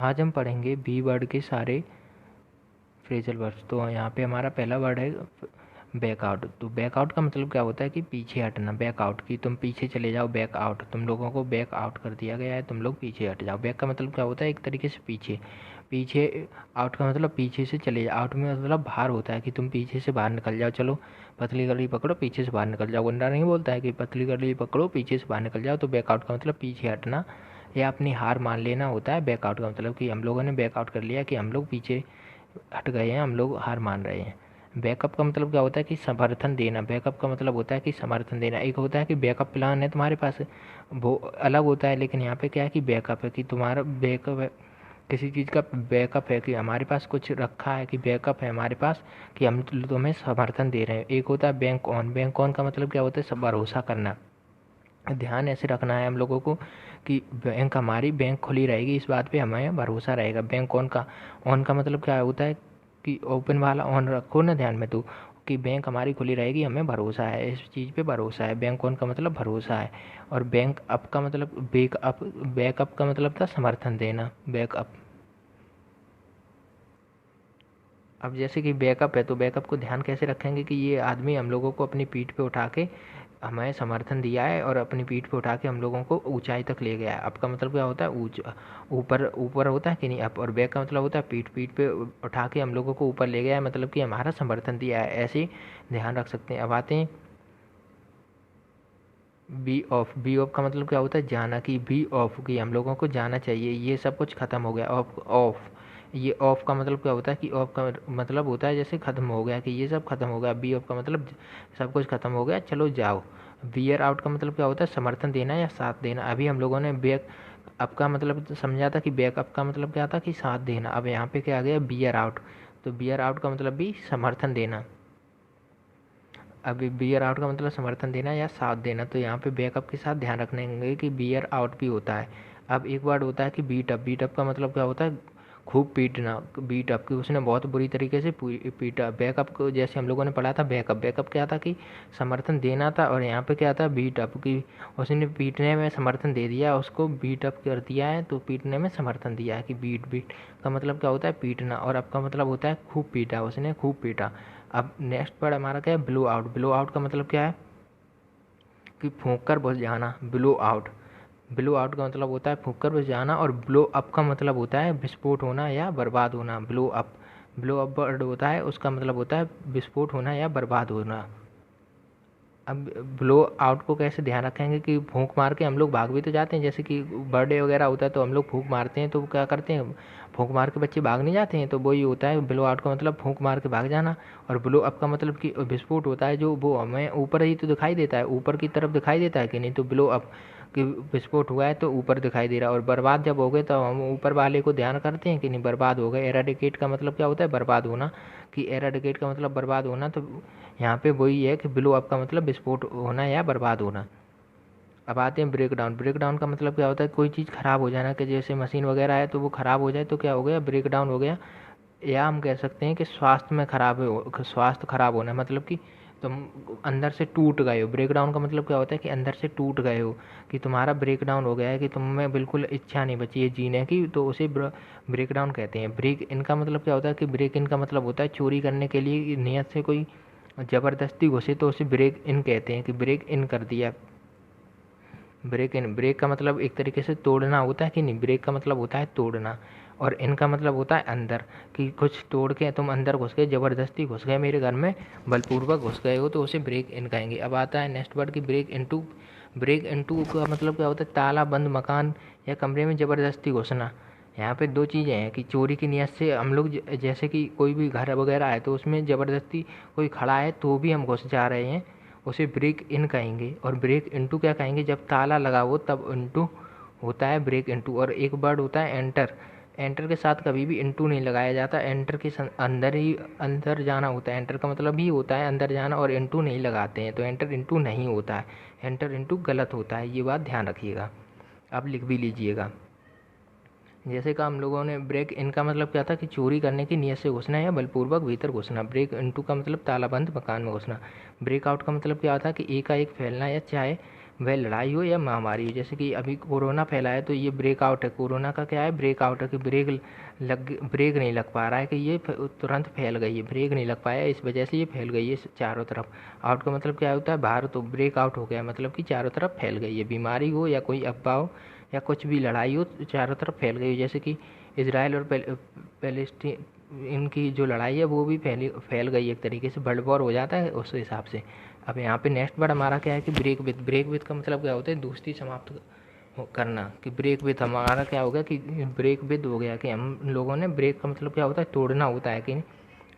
आज हम पढ़ेंगे बी वर्ड के सारे फ्रेजल वर्ब्स। तो यहाँ पे हमारा पहला वर्ड है बैक आउट। तो बैक आउट का मतलब क्या होता है कि पीछे हटना। बैक आउट की तुम पीछे चले जाओ, बैक आउट, तुम लोगों को बैक आउट कर दिया गया है, तुम लोग पीछे हट जाओ। बैक का मतलब क्या होता है, एक तरीके से पीछे। पीछे आउट का मतलब पीछे से चले जाओ। आउट में मतलब बाहर होता है कि तुम पीछे से बाहर निकल जाओ। चलो पतली कड़ी पकड़ो, पीछे से बाहर निकल जाओ। गुंडा नहीं बोलता है कि पतली कड़ी पकड़ो, पीछे से बाहर निकल जाओ। तो बैक आउट का मतलब पीछे हटना या अपनी हार मान लेना होता है। बैक आउट का मतलब कि हम लोगों ने बैक आउट कर लिया, कि हम लोग पीछे हट गए हैं, हम लोग हार मान रहे हैं। बैकअप का मतलब क्या होता है कि समर्थन देना। बैकअप का मतलब होता है कि समर्थन देना। एक होता है कि बैकअप प्लान है तुम्हारे पास, वो अलग होता है। लेकिन यहाँ पे क्या है कि बैकअप है, कि तुम्हारा बैकअप है, किसी चीज़ का बैकअप है, कि हमारे पास कुछ रखा है, कि बैकअप है हमारे पास, कि हम तुम्हें समर्थन दे रहे हैं। एक होता है बैंक ऑन। बैंक ऑन का मतलब क्या होता है, सब भरोसा करना। ध्यान ऐसे रखना है हम लोगों को कि बैंक, हमारी बैंक खुली रहेगी, इस बात पे हमें भरोसा रहेगा। बैंक ऑन का, ऑन का मतलब क्या होता है कि ओपन वाला ऑन रखो ना ध्यान में, तो कि बैंक हमारी खुली रहेगी, हमें भरोसा है, इस चीज़ पे भरोसा है। बैंक ऑन का मतलब भरोसा है। और बैंक अप का मतलब बैकअप। बैकअप का मतलब था समर्थन देना, बैकअप। अब जैसे कि बैकअप है, तो बैकअप को ध्यान कैसे रखेंगे कि ये आदमी हम लोगों को अपनी पीठ पे उठा के हमें समर्थन दिया है, और अपनी पीठ पे उठा के हम लोगों को ऊंचाई तक ले गया है। अप का मतलब क्या होता है, ऊंचा, ऊपर ऊपर होता है कि नहीं, अप। और बैक का मतलब होता है पीठ, पीठ पे उठा के हम लोगों को ऊपर ले गया है, मतलब कि हमारा समर्थन दिया है। ऐसे ध्यान रख सकते हैं। अब आते हैं बी ऑफ। बी ऑफ का मतलब क्या होता है, जाना, कि बी ऑफ, कि हम लोगों को जाना चाहिए, ये सब कुछ खत्म हो गया। ऑफ, ऑफ, ये ऑफ का मतलब क्या होता है कि ऑफ का मतलब होता है जैसे खत्म हो गया, कि ये सब खत्म हो गया। बी ऑफ का मतलब सब कुछ खत्म हो गया, चलो जाओ। वियर आउट का मतलब क्या होता है, समर्थन देना या साथ देना। अभी हम लोगों ने बैक अप का मतलब समझा था कि बैकअप का मतलब क्या था, कि साथ देना। अब यहाँ पे क्या आ गया, बियर आउट। तो बियर आउट का मतलब भी समर्थन देना। अभी बियर आउट का मतलब समर्थन देना या साथ देना। तो यहाँ पे बैकअप के साथ ध्यान रखने होंगे कि बियर आउट भी होता है। अब एक वर्ड होता है कि बीट अप। बीट अप का मतलब क्या होता है, खूब पीटना। बीट अप, कि उसने बहुत बुरी तरीके से पीटा। बैकअप को जैसे हम लोगों ने पढ़ा था, बैकअप, बैकअप क्या था कि समर्थन देना था। और यहाँ पे क्या था, बीट अप, की उसने पीटने में समर्थन दे दिया, उसको बीट अप कर दिया है, तो पीटने में समर्थन दिया है। कि बीट, बीट का मतलब क्या होता है, पीटना। और अप का मतलब होता है खूब पीटा, उसने खूब पीटा। अब नेक्स्ट वर्ड हमारा क्या है, ब्लो आउट। ब्लो आउट का मतलब क्या है कि फूंक कर बुझ जाना, ब्लो आउट। ब्लो आउट का मतलब होता है फूंक कर बुझ जाना। और ब्लो अप का मतलब होता है विस्फोट होना या बर्बाद होना। Blow up, blow up word होता है, उसका मतलब होता है विस्फोट होना या बर्बाद होना। अब ब्लो आउट को कैसे ध्यान रखेंगे, कि फूंक मार के हम लोग भाग भी तो जाते हैं। जैसे कि बर्थडे वगैरह होता है तो हम लोग फूंक मारते हैं, तो क्या करते हैं, फूंक मार के बच्चे भाग नहीं जाते हैं, तो वही होता है ब्लो आउट का मतलब फूंक मार के भाग जाना। और ब्लो अप का मतलब कि विस्फोट होता है, जो वो हमें ऊपर ही तो दिखाई देता है, ऊपर की तरफ दिखाई देता है कि नहीं। तो ब्लो अप कि विस्फोट हुआ है तो ऊपर दिखाई दे रहा है। और बर्बाद जब हो गए तो हम ऊपर वाले को ध्यान करते हैं कि नहीं, बर्बाद हो गए। एराडिकेट का मतलब क्या होता है, बर्बाद होना, कि एराडिकेट का मतलब बर्बाद होना। तो यहाँ पे वही है कि ब्लो अप का मतलब विस्फोट होना या बर्बाद होना। अब आते हैं ब्रेक डाउन। ब्रेक डाउन का मतलब क्या होता है, कोई चीज़ ख़राब हो जाना, कि जैसे मशीन वगैरह है तो वो ख़राब हो जाए तो क्या हो गया, ब्रेक डाउन हो गया। या हम कह सकते हैं कि स्वास्थ्य में खराब हो, स्वास्थ्य खराब होना, मतलब कि तुम अंदर से टूट गए हो। ब्रेक डाउन का मतलब क्या होता है कि अंदर से टूट गए हो, कि तुम्हारा ब्रेक डाउन हो गया है, कि तुम में बिल्कुल इच्छा नहीं बची है जीने की, तो उसे ब्रेक डाउन कहते हैं। ब्रेक इन का मतलब क्या होता है, कि ब्रेक इन का मतलब होता है चोरी करने के लिए नियत से कोई ज़बरदस्ती घुसे तो उसे ब्रेक इन कहते हैं, कि ब्रेक इन कर दिया। ब्रेक इन, ब्रेक का मतलब एक तरीके से तोड़ना होता है कि नहीं, ब्रेक का मतलब होता है तोड़ना। और इन का मतलब होता है अंदर, कि कुछ तोड़ के तुम अंदर घुस गए, ज़बरदस्ती घुस गए मेरे घर में, बलपूर्वक घुस गए हो, तो उसे ब्रेक इन कहेंगे। अब आता है नेक्स्ट वर्ड की ब्रेक इनटू। ब्रेक इनटू का मतलब क्या होता है, ताला बंद मकान या कमरे में ज़बरदस्ती घुसना। यहाँ पे दो चीज़ें हैं, कि चोरी की नियत से हम लोग जैसे कि कोई भी घर वगैरह है तो उसमें ज़बरदस्ती कोई खड़ा है तो भी हम घुस जा रहे हैं, उसे ब्रेक इन कहेंगे। और ब्रेक इनटू क्या कहेंगे, जब ताला लगा हो तब इनटू होता है ब्रेक इनटू। और एक वर्ड होता है एंटर। एंटर के साथ कभी भी इनटू नहीं लगाया जाता, एंटर के अंदर ही अंदर जाना होता है। एंटर का मतलब ही होता है अंदर जाना, और इनटू नहीं लगाते हैं, तो एंटर इनटू नहीं होता है, एंटर इनटू गलत होता है, ये बात ध्यान रखिएगा। आप लिख भी लीजिएगा। जैसे कि हम लोगों ने ब्रेक इन का मतलब क्या था, कि चोरी करने की नीयत से घुसना या बलपूर्वक भीतर घुसना। ब्रेक इनटू का मतलब तालाबंद मकान में घुसना। ब्रेक आउट का मतलब क्या था, कि एकाएक फैलना या चाहे वह लड़ाई हो या महामारी हो। जैसे कि अभी कोरोना फैला है तो ये ब्रेकआउट है, कोरोना का क्या है, ब्रेकआउट है कि ब्रेक नहीं लग पा रहा है, कि ये तुरंत फैल गई है, ब्रेक नहीं लग पाया, इस वजह से ये फैल गई है चारों तरफ। आउट का मतलब क्या होता है, बाहर, तो ब्रेकआउट हो गया मतलब कि चारों तरफ फैल गई है, बीमारी हो या कोई अफवाह हो या कुछ भी लड़ाई हो चारों तरफ फैल गई हो। जैसे कि इसराइल और पैलेस्टीन, इनकी जो लड़ाई है वो भी फैल गई, एक तरीके से वर्ल्ड वॉर हो जाता है उस हिसाब से। अब यहाँ पे नेक्स्ट वर्ड हमारा क्या है कि ब्रेक विथ का मतलब क्या होता है, दोस्ती समाप्त करना। कि ब्रेक विथ हमारा क्या हो गया कि ब्रेक विद हो गया, कि हम लोगों ने, ब्रेक का मतलब क्या होता है, तोड़ना होता है, कि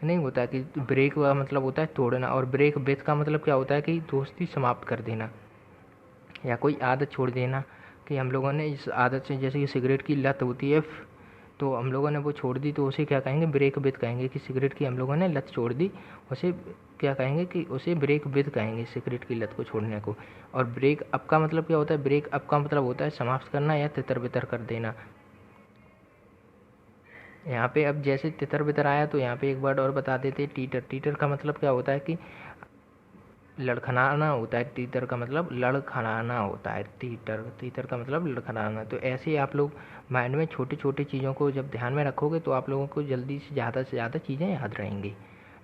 नहीं होता कि ब्रेक का मतलब होता है तोड़ना, और ब्रेक विथ का मतलब क्या होता है कि दोस्ती समाप्त कर देना या कोई आदत छोड़ देना। कि हम लोगों ने इस आदत से, जैसे कि सिगरेट की लत होती है तो हम लोगों ने वो छोड़ दी, तो उसे क्या कहेंगे, ब्रेक विद कहेंगे। कि सिगरेट की हम लोगों ने लत छोड़ दी, उसे क्या कहेंगे, कि उसे ब्रेक विद कहेंगे, सिगरेट की लत को छोड़ने को। और ब्रेक अप का मतलब क्या होता है, ब्रेक अप का मतलब होता है समाप्त करना या तितर बितर कर देना। यहाँ पे अब जैसे तितर बितर आया तो यहाँ पे एक वर्ड और बता देते, टीटर। टीटर का मतलब क्या होता है कि लड़खड़ाना होता है, तीतर का मतलब लड़खड़ाना होता है, तीतर, तीतर का मतलब लड़खड़ाना। तो ऐसे ही आप लोग माइंड में छोटी छोटी चीज़ों को जब ध्यान में रखोगे तो आप लोगों को जल्दी से ज़्यादा चीज़ें याद रहेंगी।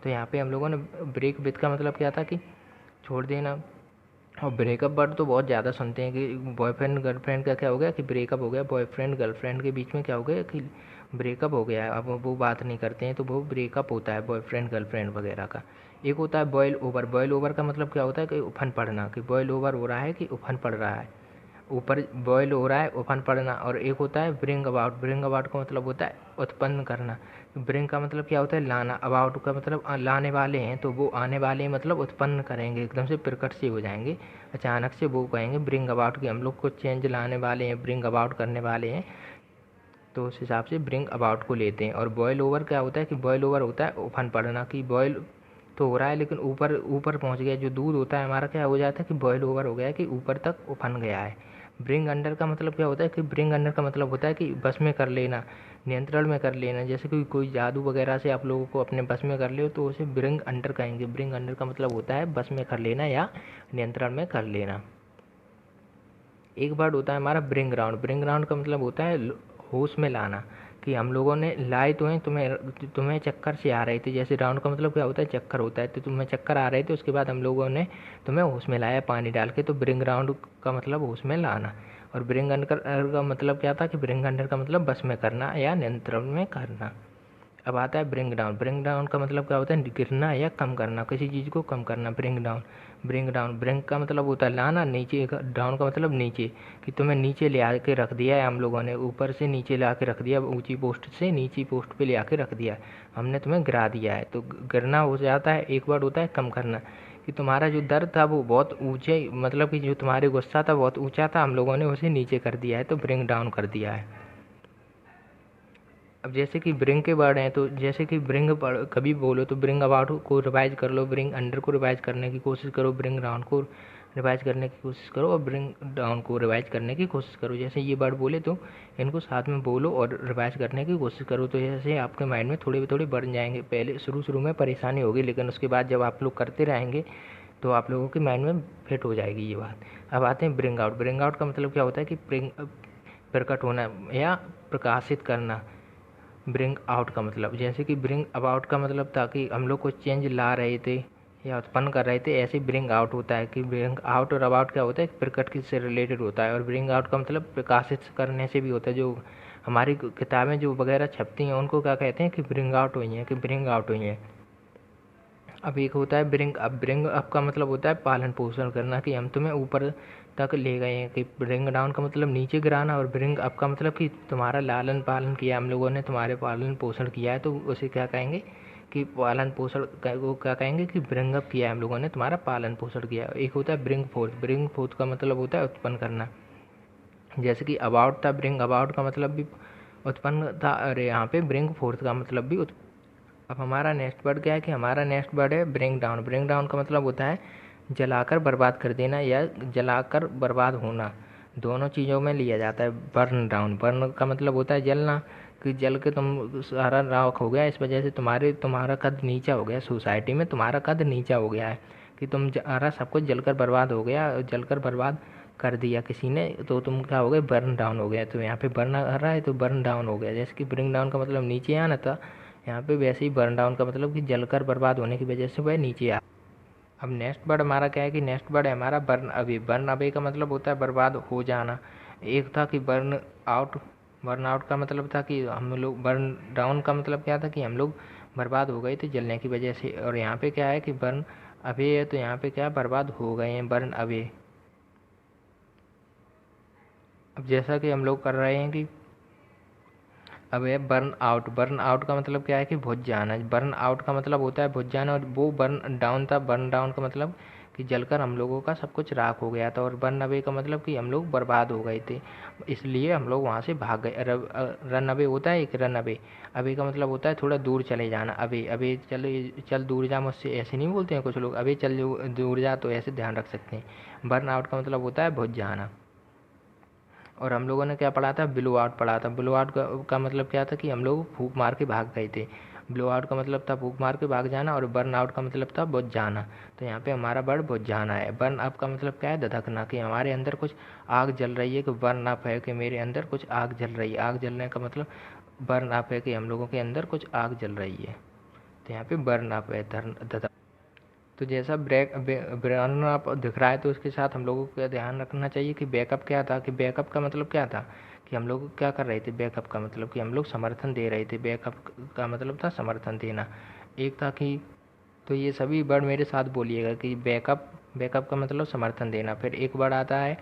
तो यहाँ पे हम लोगों ने ब्रेक विथ का मतलब क्या था कि छोड़ देना। और ब्रेकअप वर्ड तो बहुत ज़्यादा सुनते हैं कि बॉयफ्रेंड गर्लफ्रेंड का क्या हो गया कि ब्रेकअप हो गया, बॉयफ्रेंड गर्लफ्रेंड के बीच में क्या हो गया कि ब्रेकअप हो गया है, अब वो बात नहीं करते हैं तो वो ब्रेकअप होता है बॉयफ्रेंड गर्लफ्रेंड वगैरह का। एक होता है बॉयल ओवर। बॉयल ओवर का मतलब क्या होता है कि उफन पड़ना, कि बॉयल ओवर हो रहा है कि उफन पड़ रहा है, ऊपर बॉयल हो रहा है, उफन पड़ना। और एक होता है ब्रिंग अबाउट। ब्रिंग अबाउट का मतलब होता है उत्पन्न करना। ब्रिंग का मतलब क्या होता है, लाना। अबाउट का मतलब लाने वाले हैं, तो वो आने वाले हैं मतलब उत्पन्न करेंगे, एकदम से प्रकट से हो जाएंगे, अचानक से, वो कहेंगे ब्रिंग अबाउट। की हम लोग को चेंज लाने वाले हैं, ब्रिंग अबाउट करने वाले हैं, तो उस हिसाब से ब्रिंग अबाउट को लेते हैं। और बॉयल ओवर क्या होता है कि बॉयल ओवर होता है उफन पड़ना, कि बॉयल तो हो रहा है लेकिन ऊपर ऊपर पहुंच गया, जो दूध होता है हमारा क्या हो जाता है कि बॉयल ओवर हो गया, कि ऊपर तक उफन गया है। ब्रिंग अंडर का मतलब क्या होता है कि ब्रिंग अंडर का मतलब होता है कि बस में कर लेना, नियंत्रण में कर लेना। जैसे कि कोई जादू वगैरह से आप लोगों को अपने बस में कर ले तो उसे ब्रिंग अंडर कहेंगे। ब्रिंग अंडर का मतलब होता है बस में कर लेना या नियंत्रण में कर लेना। एक वर्ड होता है हमारा ब्रिंग राउंड। ब्रिंग राउंड का मतलब होता है होश में लाना, कि हम लोगों ने लाए तो हैं, तुम्हें चक्कर से आ रहे थे। जैसे राउंड का मतलब क्या होता है, चक्कर होता है, तो तुम्हें चक्कर आ रहे थे, उसके बाद हम लोगों ने तुम्हें होश में लाया पानी डाल के, तो ब्रिंग राउंड का मतलब होश में लाना। और ब्रिंग अंडर का मतलब क्या था कि ब्रिंग अंडर का मतलब बस में करना या नियंत्रण में करना। अब आता है ब्रिंग डाउन। ब्रिंग डाउन का मतलब क्या होता है, गिरना या कम करना, किसी चीज़ को कम करना, bring down. Bring down, bring का मतलब होता है लाना, नीचे, डाउन का मतलब नीचे, कि तुम्हें नीचे ले आके रख दिया है हम लोगों ने, ऊपर से नीचे ला के रख दिया, ऊंची पोस्ट से नीची पोस्ट पे ले आके रख दिया है, हमने तुम्हें गिरा दिया है। तो गिरना हो जाता है। एक वर्ड होता है कम करना, कि तुम्हारा जो दर्द था वो बहुत ऊंचे, मतलब कि जो तुम्हारे गुस्सा था बहुत ऊंचा था, हम लोगों ने उसे नीचे कर दिया है, तो ब्रिंग डाउन कर दिया है। अब जैसे कि ब्रिंग के वर्ड हैं, तो जैसे कि ब्रिंग कभी बोलो तो ब्रिंग अबाउट को रिवाइज कर लो, ब्रिंग अंडर को रिवाइज करने की कोशिश करो, ब्रिंग डाउन को रिवाइज करने की कोशिश करो, और ब्रिंग डाउन को रिवाइज करने की कोशिश करो। जैसे ये वर्ड बोले तो इनको साथ में बोलो और रिवाइज करने की कोशिश करो, तो जैसे आपके माइंड में थोड़े थोड़े बढ़ जाएंगे। पहले शुरू में परेशानी होगी, लेकिन उसके बाद जब आप लोग करते रहेंगे तो आप लोगों के माइंड में फिट हो जाएगी ये बात। अब आते हैं ब्रिंग आउट। ब्रिंग आउट का मतलब क्या होता है कि प्रकट होना या प्रकाशित करना। ब्रिंग आउट का मतलब, जैसे कि ब्रिंग अबाउट का मतलब था कि हम लोग को चेंज ला रहे थे या उत्पन्न कर रहे थे, ऐसे ब्रिंग आउट होता है। कि ब्रिंग आउट और अबाउट क्या होता है, प्रकट से रिलेटेड होता है। और ब्रिंग आउट का मतलब प्रकाशित करने से भी होता है। जो हमारी किताबें जो वगैरह छपती हैं उनको क्या कहते हैं कि ब्रिंग आउट हुई हैं, कि ब्रिंग आउट हुई हैं। अब एक होता है ब्रिंग अप। ब्रिंग अप का मतलब होता है पालन पोषण करना, कि हम तुम्हें ऊपर तक ले गए हैं। कि ब्रिंग डाउन का मतलब नीचे गिराना, और ब्रिंग अप का मतलब कि तुम्हारा लालन पालन किया, हम लोगों ने तुम्हारे पालन पोषण किया है, तो उसे क्या कहेंगे कि पालन पोषण, वो क्या कहेंगे कि ब्रिंग अप किया है, हम लोगों ने तुम्हारा पालन पोषण किया। एक होता है ब्रिंग फोर्थ। ब्रिंग फोर्थ का मतलब होता है उत्पन्न करना। जैसे कि अबाउट था, ब्रिंग अबाउट का मतलब भी उत्पन्न था, और यहाँ पे ब्रिंग फोर्थ का मतलब भी अब हमारा नेक्स्ट वर्ड क्या है कि हमारा नेक्स्ट वर्ड है ब्रिंग डाउन। ब्रिंग डाउन का मतलब होता है जलाकर बर्बाद कर देना या जलाकर बर्बाद होना, दोनों चीज़ों में लिया जाता है। बर्न डाउन, बर्न का मतलब होता है जलना, कि जल के तुम सारा राख हो गया, इस वजह से तुम्हारा कद नीचा हो गया, सोसाइटी में तुम्हारा कद नीचा हो गया है, कि तुम्हारा सब कुछ जलकर बर्बाद हो गया, जलकर बर्बाद कर दिया किसी ने तो तुम क्या हो गए, बर्न डाउन हो गया। तो यहाँ पे बर्न कर रहा है तो बर्न डाउन हो गया। जैसे कि ब्रिंग डाउन का मतलब नीचे आना था, यहाँ पे वैसे ही बर्न डाउन का मतलब कि जलकर बर्बाद होने की वजह से वह नीचे आ। अब नेक्स्ट वर्ड हमारा क्या है कि नेक्स्ट वर्ड है हमारा बर्न अवे। बर्न अवे का मतलब होता है बर्बाद हो जाना। एक था कि बर्न आउट। बर्न आउट का मतलब था कि हम लोग, बर्न डाउन का मतलब क्या था कि हम लोग बर्बाद हो गए थे जलने की वजह से। और यहाँ पे क्या है कि बर्न अवे है, तो यहाँ पे क्या बर्बाद हो गए हैं, बर्न अवे। अब जैसा कि हम लोग कर रहे हैं कि अब है बर्न आउट। बर्न आउट का मतलब क्या है कि बुझ जाना। बर्न आउट का मतलब होता है बुझ जाना, और वो बर्न डाउन था। बर्न डाउन का मतलब कि जलकर हम लोगों का सब कुछ राख हो गया था। और बर्न अवे का मतलब कि हम लोग बर्बाद हो गए थे, इसलिए हम लोग वहाँ से भाग गए। रन अवे होता है एक, रन अवे। अवे का मतलब होता है थोड़ा दूर चले जाना। अवे अवे चल चल दूर जा मुझसे, ऐसे नहीं बोलते हैं कुछ लोग, अवे चल दूर जा, तो ऐसे ध्यान रख सकते हैं। बर्न आउट का मतलब होता है बुझ जाना। और हम लोगों ने क्या पढ़ा था, ब्लो आउट पढ़ा था। ब्लो आउट का मतलब क्या था कि हम लोग फूंक मार के भाग गए थे। ब्लो आउट का मतलब था फूंक मार के भाग जाना, और बर्न आउट का मतलब था बुझ जाना। तो यहाँ पे हमारा वर्ड बुझ जाना है। बर्न अप का मतलब क्या है, धधकना, कि हमारे अंदर कुछ आग जल रही है। कि बर्न अप है कि मेरे अंदर कुछ आग जल रही है। आग जलने का मतलब बर्न अप है कि हम लोगों के अंदर कुछ आग जल रही है। तो यहाँ पे बर्न अप है, धधक। तो जैसा बर्न अप दिख रहा है, तो उसके साथ हम लोगों को ध्यान रखना चाहिए कि बैकअप क्या था। कि बैकअप का मतलब क्या था कि हम लोग क्या कर रहे थे। बैकअप का मतलब कि हम लोग समर्थन दे रहे थे। बैकअप का मतलब था समर्थन देना। एक था कि, तो ये सभी वर्ड मेरे साथ बोलिएगा कि बैकअप, बैकअप का मतलब समर्थन देना। फिर एक वर्ड आता है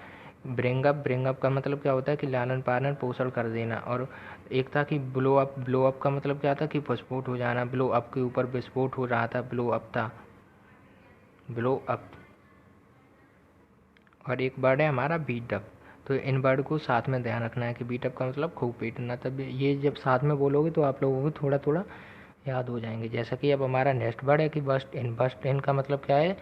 ब्रिंग अप। ब्रिंग अप का मतलब क्या होता है कि लालन पालन पोषण कर देना। और एक था कि ब्लो अप। ब्लो अप का मतलब क्या था कि विस्फोट हो जाना। ब्लो अप के ऊपर विस्फोट हो रहा था, ब्लो अप था, ब्लो अप। और एक वर्ड है हमारा बीट अप। तो इन वर्ड को साथ में ध्यान रखना है कि बीट अप का मतलब खूब पीटना। तब ये जब साथ में बोलोगे तो आप लोगों को थोड़ा थोड़ा याद हो जाएंगे। जैसा कि अब हमारा नेक्स्ट वर्ड है कि बस्ट इन। बस्ट इन का मतलब क्या है,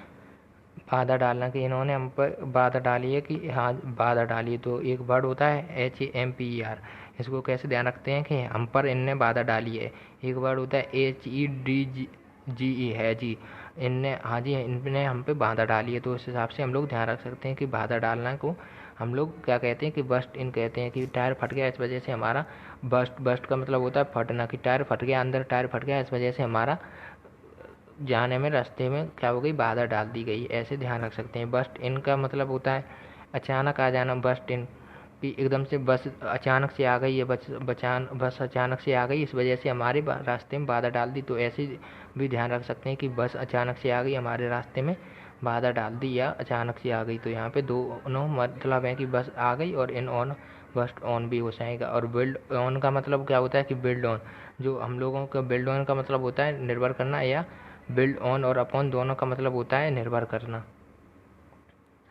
बाधा डालना। कि इन्होंने हम पर बाधा डाली है, कि हाँ बाधा डाली। तो एक वर्ड होता है HAMPER। इसको कैसे ध्यान रखते हैं कि हम पर इनने बाधा डाली है। एक वर्ड होता है HEDGE, है जी, इनने, हाँ जी, इनने हम पे बाधा डाली है। तो उस हिसाब से हम लोग ध्यान रख सकते हैं कि बाधा डालना को हम लोग क्या कहते हैं कि बस्ट इन कहते हैं। कि टायर फट गया, इस वजह से हमारा बस्ट। बस्ट का मतलब होता है फटना। कि टायर फट गया, अंदर टायर फट गया, इस वजह से हमारा जाने में, रास्ते में क्या हो गई, बाधा डाल दी गई। ऐसे ध्यान रख सकते हैं। बस्ट इन का मतलब होता है अचानक आ जाना। बस्ट इन कि एकदम से बस अचानक से आ गई है, बस अचानक से आ गई, इस वजह से हमारे रास्ते में बाधा डाल दी। तो ऐसे भी ध्यान रख सकते हैं कि बस अचानक से आ गई, हमारे रास्ते में बाधा डाल दी, या अचानक से आ गई। तो यहाँ पे दोनों मतलब है कि बस आ गई, और इन ऑन, बस्ट ऑन भी हो जाएगा। और बिल्ड ऑन का मतलब क्या होता है कि बिल्ड ऑन, जो हम लोगों का बिल्ड ऑन का मतलब होता है निर्भर करना, या बिल्ड ऑन और अपॉन दोनों का मतलब होता है निर्भर करना।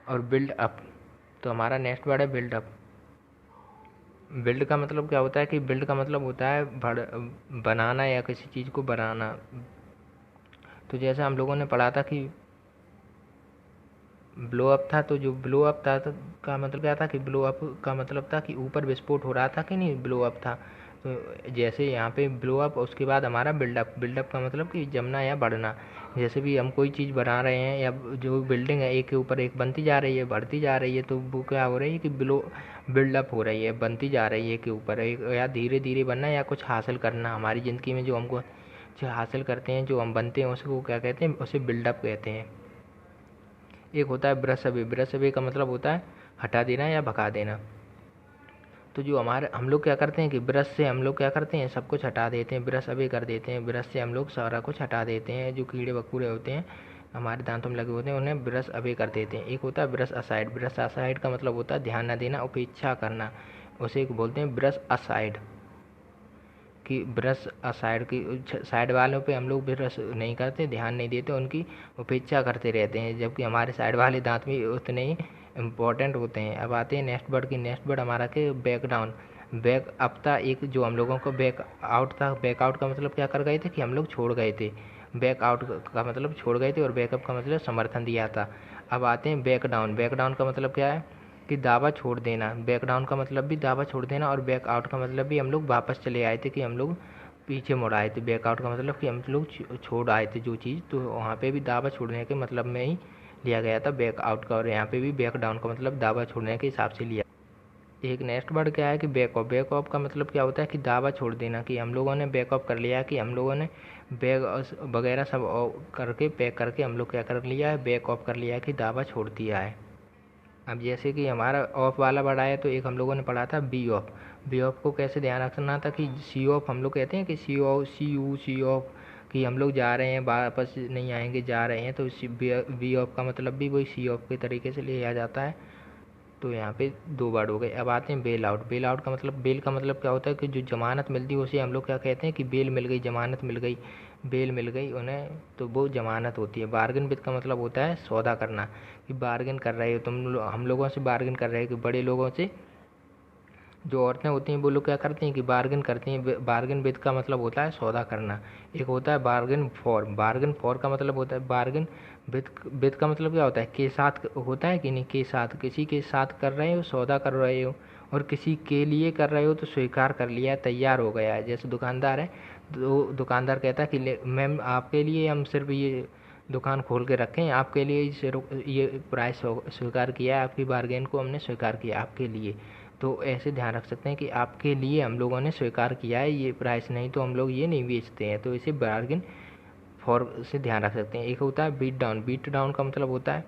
और बिल्ड अप, तो हमारा नेक्स्ट वर्ड है बिल्ड अप। बिल्ड का मतलब क्या होता है कि बिल्ड का मतलब होता है बनाना, या किसी चीज़ को बनाना। तो जैसा हम लोगों ने पढ़ा था कि ब्लो अप था, तो जो ब्लो अप था तो का मतलब क्या था कि ब्लो अप का मतलब था कि ऊपर विस्फोट हो रहा था, कि नहीं, ब्लो अप था। तो जैसे यहाँ पे ब्लो अप, उसके बाद हमारा बिल्डअप। बिल्डअप का मतलब कि जमना या बढ़ना। जैसे भी हम कोई चीज़ बना रहे हैं, या जो बिल्डिंग है एक के ऊपर एक बनती जा रही है, बढ़ती जा रही है, तो वो क्या हो रही है कि बिल्डअप हो रही है, बनती जा रही है एक के ऊपर एक, या धीरे धीरे बनना, या कुछ हासिल करना। हमारी ज़िंदगी में जो हमको जो हासिल करते हैं, जो हम बनते हैं, उसको क्या कहते हैं, उसे बिल्डअप कहते हैं। एक होता है ब्रश अवे। ब्रश अवे का मतलब होता है हटा देना या भगा देना। तो जो हमारे, हम लोग क्या करते हैं कि ब्रश से हम लोग क्या करते हैं, सब कुछ हटा देते हैं, ब्रश अवे कर देते हैं। ब्रश से हम लोग सारा कुछ हटा देते हैं, जो कीड़े मकोड़े होते हैं हमारे दांतों में लगे होते हैं, उन्हें ब्रश अवे कर देते हैं। एक होता है ब्रश असाइड। ब्रश असाइड का मतलब होता है ध्यान न देना, उपेक्षा करना। उसे एक बोलते हैं ब्रश असाइड। कि ब्रश साइड की साइड वालों पे हम लोग ब्रश नहीं करते, ध्यान नहीं देते, उनकी उपेक्षा करते रहते हैं, जबकि हमारे साइड वाले दांत भी उतने ही इम्पोर्टेंट होते हैं। अब आते हैं नेक्स्ट वर्ड की। नेक्स्ट वर्ड हमारा के बैक डाउन। बैक अप था एक, जो हम लोगों को बैक आउट था। बैक आउट का मतलब क्या कर गए थे कि हम लोग छोड़ गए थे। बैक आउट का मतलब छोड़ गए थे, और बैकअप का मतलब समर्थन दिया था। अब आते हैं बैक डाउन। बैक डाउन का मतलब क्या है कि दावा छोड़ देना। बैक डाउन का मतलब भी दावा छोड़ देना, और बैक आउट का मतलब भी हम लोग वापस चले आए थे, कि हम लोग पीछे मुड़ आए थे। बैक आउट का मतलब कि हम लोग छोड़ आए थे जो चीज़, तो वहाँ पे भी दावा छोड़ने के मतलब में ही लिया गया था बैक आउट का, और यहाँ पे भी बैक डाउन का मतलब दावा छोड़ने के हिसाब से लिया। एक नेक्स्ट वर्ड क्या है कि बैक ऑफ। बैक ऑफ का मतलब क्या होता है कि दावा छोड़ देना, कि हम लोगों ने बैक ऑफ कर लिया है, कि हम लोगों ने बैग वगैरह सब करके पैक करके हम लोग क्या कर लिया है, बैक ऑफ कर लिया है, कि दावा छोड़ दिया है। अब जैसे कि हमारा ऑफ वाला वर्ड आया तो एक हम लोगों ने पढ़ा था बी ऑफ। बी ऑफ को कैसे ध्यान रखना था कि सी ऑफ हम लोग कहते हैं कि सी ऑफ सी ऑफ, कि हम लोग जा रहे हैं वापस नहीं आएंगे, जा रहे हैं, तो बी ऑफ का मतलब भी वही सी ऑफ के तरीके से लिया जाता है। तो यहाँ पे 2 वर्ड हो गए। अब आते हैं बेल आउट। बेल आउट का मतलब, बेल का मतलब क्या होता है कि जो ज़मानत मिलती है उसे हम लोग क्या कहते हैं कि बेल मिल गई, ज़मानत मिल गई, बेल मिल गई उन्हें, तो वो ज़मानत होती है। बार्गेन विद का मतलब होता है सौदा करना, कि बार्गेन कर रहे हो हम लोगों से बार्गेन कर रहे हो, कि बड़े लोगों से जो औरतें होती हैं वो लोग क्या करती हैं कि बार्गेन करती हैं। बार्गेन विद का मतलब होता है सौदा करना। एक होता है बार्गेन फॉर। बार्गेन फॉर का मतलब होता है बार्गेन विद। विद का मतलब क्या होता है, के साथ होता है कि नहीं, के साथ, किसी के साथ कर रहे हो, सौदा कर रहे हो, और किसी के लिए कर रहे हो तो स्वीकार कर लिया, तैयार हो गया है। जैसे दुकानदार है तो दुकानदार कहता है कि मैम आपके लिए हम सिर्फ ये दुकान खोल के रखें, आपके लिए ये प्राइस स्वीकार किया है, आपकी बार्गेन को हमने स्वीकार किया आपके लिए। तो ऐसे ध्यान रख सकते हैं कि आपके लिए हम लोगों ने स्वीकार किया है ये प्राइस, नहीं तो हम लोग ये नहीं बेचते हैं, तो इसे बार्गेन फॉर से ध्यान रख सकते हैं। एक होता है बीट डाउन। बीट डाउन का मतलब होता है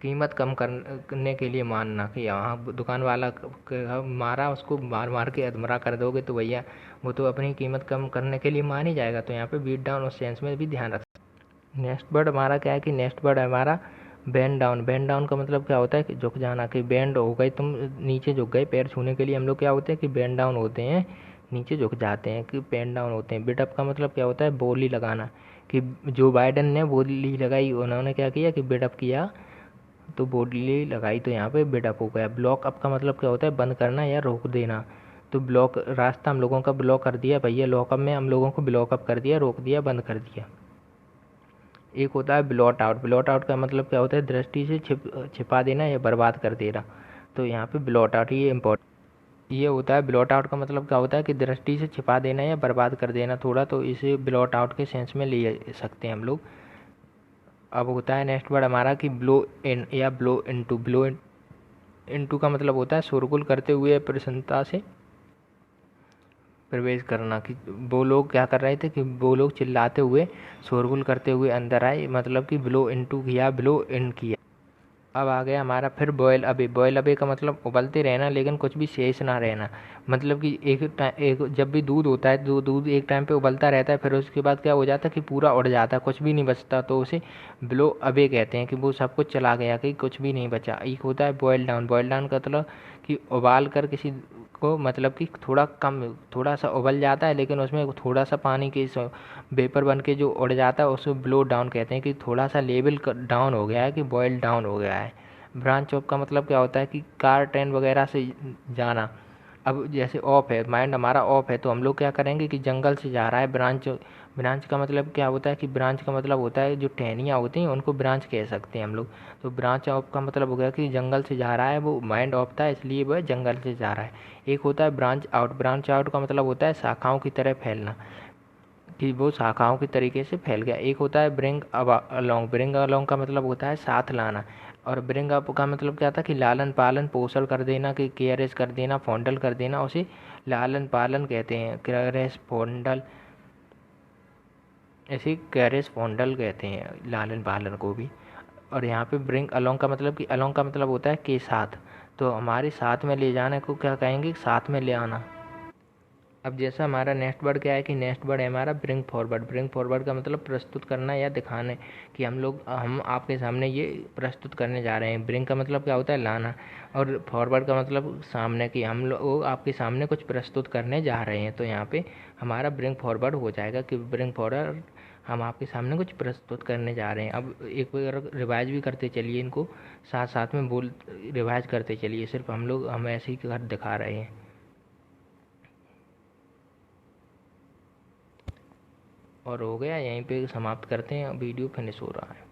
कीमत कम करने के लिए मानना, कि यहाँ दुकान वाला मारा, उसको मार मार के अधमरा कर दोगे तो भैया वो तो अपनी कीमत कम करने के लिए मान ही जाएगा। तो यहाँ पे बीट डाउन उस सेंस में भी ध्यान रख। नेक्स्ट वर्ड हमारा क्या है कि नेक्स्ट वर्ड है हमारा बेंड डाउन। बेंड डाउन का मतलब क्या होता है कि झुक जाना, कि बेंड हो गए तुम, नीचे झुक गए, पैर छूने के लिए हम लोग क्या होते हैं कि बेंड डाउन होते हैं, नीचे झुक जाते हैं, कि बेंड डाउन होते हैं। बिट अप का मतलब क्या होता है बोली लगाना, कि जो बाइडन ने बोली लगाई, उन्होंने क्या किया कि बिट अप किया, तो बोली लगाई, तो यहाँ पे बिट अप हो गया। ब्लॉक अप का मतलब क्या होता है बंद करना या रोक देना, तो ब्लॉक रास्ता हम लोगों का ब्लॉक कर दिया भैया, लॉकअप में हम लोगों को ब्लॉक अप कर दिया, रोक दिया, बंद कर दिया। एक होता है ब्लॉट आउट। ब्लॉट आउट का मतलब क्या होता है दृष्टि से छिपा देना या बर्बाद कर देना, तो यहाँ पे ब्लॉट आउट ये इम्पोर्टेंट ये होता है। ब्लॉट आउट का मतलब क्या होता है कि दृष्टि से छिपा देना या बर्बाद कर देना थोड़ा, तो इसे ब्लॉट आउट के सेंस में ले सकते हैं हम लोग। अब होता है नेक्स्ट वर्ड हमारा कि ब्लो इन या ब्लो इनटू। ब्लो इनटू का मतलब होता है शोरगुल करते हुए प्रसन्नता से प्रवेश करना, कि वो लोग क्या कर रहे थे कि वो लोग चिल्लाते हुए शोरगुल करते हुए अंदर आए, मतलब कि ब्लो इनटू किया, ब्लो इन किया। अब आ गया हमारा फिर बॉयल अवे। बॉयल अवे का मतलब उबलते रहना लेकिन कुछ भी शेष ना रहना, मतलब कि एक जब भी दूध होता है तो दूध एक टाइम पे उबलता रहता है, फिर उसके बाद क्या हो जाता है कि पूरा उड़ जाता है, कुछ भी नहीं बचता, तो उसे ब्लो अवे कहते हैं, कि वो सब कुछ चला गया, कि कुछ भी नहीं बचा। एक होता है बॉयल डाउन। बॉयल डाउन का मतलब कि उबाल कर किसी को, मतलब कि थोड़ा कम, थोड़ा सा उबल जाता है लेकिन उसमें थोड़ा सा पानी के वेपर बन के जो उड़ जाता है उसे ब्लो डाउन कहते हैं, कि थोड़ा सा लेवल डाउन हो गया है, कि बॉयल डाउन हो गया है। ब्रांच ऑफ का मतलब क्या होता है कि कार ट्रेन वगैरह से जाना। अब जैसे ऑफ है, माइंड हमारा ऑफ है, तो हम लोग क्या करेंगे कि जंगल से जा रहा है। ब्रांच। ब्रांच का मतलब क्या होता है कि ब्रांच का मतलब होता है जो टहनियाँ होती हैं उनको ब्रांच कह सकते हैं हम लोग। तो ब्रांच ऑफ का मतलब हो गया कि जंगल से जा रहा है, वो माइंड ऑफ था इसलिए वह जंगल से जा रहा है। एक होता है ब्रांच आउट। ब्रांच आउट का मतलब होता है शाखाओं की तरह फैलना, कि वो शाखाओं के तरीके से फैल गया। एक होता है ब्रिंग अलोंग। ब्रिंग अलोंग का मतलब होता है साथ लाना, और ब्रिंग अप का मतलब क्या था कि लालन पालन पोषण कर देना, कि केयरेज कर देना, फॉन्डल कर देना, उसे लालन पालन कहते हैं, केयरेज फॉन्डल, ऐसे केयरेज फॉन्डल कहते हैं लालन पालन को भी। और यहाँ पे ब्रिंग अलोंग का मतलब कि अलोंग का मतलब होता है के साथ, तो हमारे साथ में ले जाने को क्या कहेंगे, साथ में ले आना। अब जैसा हमारा नेक्स्ट वर्ड क्या है कि नेक्स्ट वर्ड है हमारा ब्रिंग फॉरवर्ड। ब्रिंग फॉरवर्ड का मतलब प्रस्तुत करना या दिखाने, कि हम आपके सामने ये प्रस्तुत करने जा रहे हैं। ब्रिंग का मतलब क्या होता है लाना, और फॉरवर्ड का मतलब सामने, कि हम लोग आपके सामने कुछ प्रस्तुत करने जा रहे हैं, तो यहाँ पे हमारा ब्रिंग फॉरवर्ड हो जाएगा, कि ब्रिंग फॉरवर्ड हम आपके सामने कुछ प्रस्तुत करने जा रहे हैं। अब एक बार रिवाइज भी करते चलिए इनको, साथ साथ में रिवाइज करते चलिए, सिर्फ हम ऐसे ही कर दिखा रहे हैं। और हो गया, यहीं पे समाप्त करते हैं, वीडियो फिनिश हो रहा है।